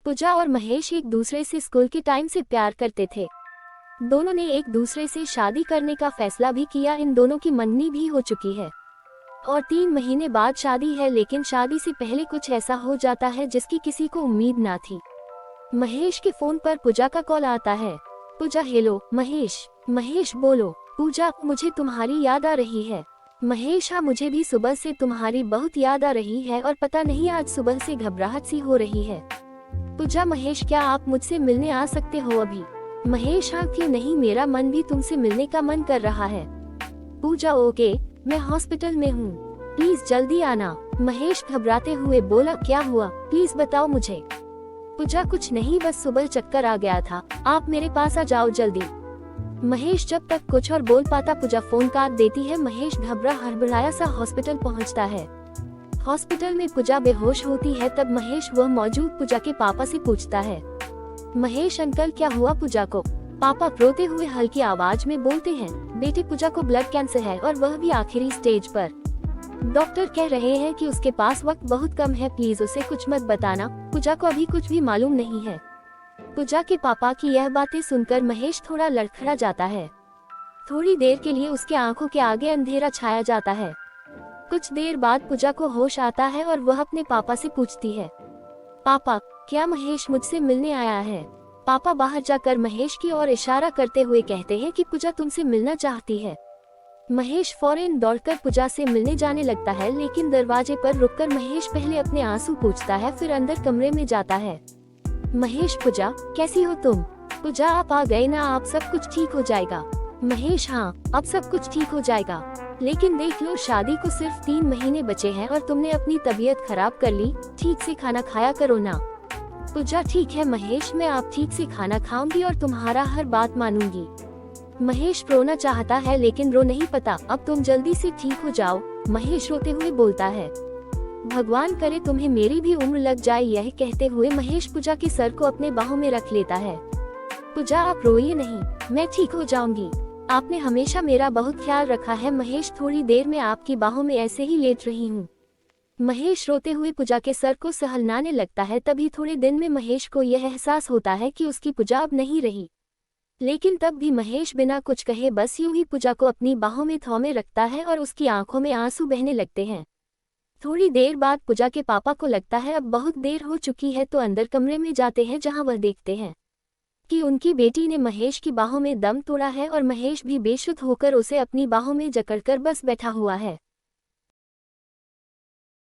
पूजा और महेश एक दूसरे से स्कूल के टाइम से प्यार करते थे। दोनों ने एक दूसरे से शादी करने का फैसला भी किया। इन दोनों की मंगनी भी हो चुकी है और 3 महीने बाद शादी है, लेकिन शादी से पहले कुछ ऐसा हो जाता है जिसकी किसी को उम्मीद ना थी। महेश के फोन पर पूजा का कॉल आता है। पूजा, हेलो महेश। महेश, बोलो। पूजा, मुझे तुम्हारी याद आ रही है। महेश, हाँ, मुझे भी सुबह से तुम्हारी बहुत याद आ रही है और पता नहीं आज सुबह से घबराहट सी हो रही है। पूजा, महेश, क्या आप मुझसे मिलने आ सकते हो अभी? महेश, हाँ, क्यों नहीं, मेरा मन भी तुमसे मिलने का मन कर रहा है। पूजा, ओके, मैं हॉस्पिटल में हूँ, प्लीज जल्दी आना। महेश घबराते हुए बोला, क्या हुआ, प्लीज बताओ मुझे। पूजा, कुछ नहीं, बस सुबह चक्कर आ गया था, आप मेरे पास आ जाओ जल्दी। महेश जब तक कुछ और बोल पाता पूजा फोन काट देती है। महेश घबरा हड़बड़ाया सा हॉस्पिटल पहुंचता है। हॉस्पिटल में पूजा बेहोश होती है। तब महेश वह मौजूद पूजा के पापा से पूछता है, महेश अंकल, क्या हुआ पूजा को? पापा रोते हुए हल्की आवाज में बोलते हैं, बेटे, पूजा को ब्लड कैंसर है और वह भी आखिरी स्टेज पर। डॉक्टर कह रहे हैं कि उसके पास वक्त बहुत कम है, प्लीज उसे कुछ मत बताना, पूजा को अभी कुछ भी मालूम नहीं है। पूजा के पापा की यह बातें सुनकर महेश थोड़ा लड़खड़ा जाता है। थोड़ी देर के लिए उसके आंखों के आगे अंधेरा छाया जाता है। कुछ देर बाद पूजा को होश आता है और वह अपने पापा से पूछती है, पापा, क्या महेश मुझसे मिलने आया है? पापा बाहर जाकर महेश की ओर इशारा करते हुए कहते हैं कि पूजा तुमसे मिलना चाहती है। महेश फौरन दौड़कर पूजा से मिलने जाने लगता है, लेकिन दरवाजे पर रुककर महेश पहले अपने आंसू पोंछता है, फिर अंदर कमरे में जाता है। महेश, पूजा, कैसी हो तुम? पूजा, आप आ गए ना, आप सब कुछ ठीक हो जाएगा। महेश, हाँ, अब सब कुछ ठीक हो जाएगा, लेकिन देख लो, शादी को सिर्फ 3 महीने बचे हैं और तुमने अपनी तबीयत खराब कर ली, ठीक से खाना खाया करो ना। पूजा, ठीक है महेश, मैं आप ठीक से खाना खाऊंगी और तुम्हारा हर बात मानूंगी। महेश रोना चाहता है लेकिन रो नहीं पाता। अब तुम जल्दी से ठीक हो जाओ, महेश रोते हुए बोलता है। भगवान करे तुम्हें मेरी भी उम्र लग जाए। यह कहते हुए महेश पूजा के सर को अपने बाहों में रख लेता है। पूजा, आप रोइए नहीं, मैं ठीक हो जाऊंगी, आपने हमेशा मेरा बहुत ख्याल रखा है। महेश, थोड़ी देर में आपकी बाहों में ऐसे ही लेट रही हूँ। महेश रोते हुए पूजा के सर को सहलाने लगता है। तभी थोड़े दिन में महेश को यह एहसास होता है कि उसकी पूजा अब नहीं रही, लेकिन तब भी महेश बिना कुछ कहे बस यूं ही पूजा को अपनी बाहों में थामे रखता है और उसकी आंखों में आंसू बहने लगते हैं। थोड़ी देर बाद पूजा के पापा को लगता है अब बहुत देर हो चुकी है, तो अंदर कमरे में जाते हैं, जहां वह देखते हैं कि उनकी बेटी ने महेश की बाहों में दम तोड़ा है और महेश भी बेशुद्ध होकर उसे अपनी बाहों में जकड़कर बस बैठा हुआ है।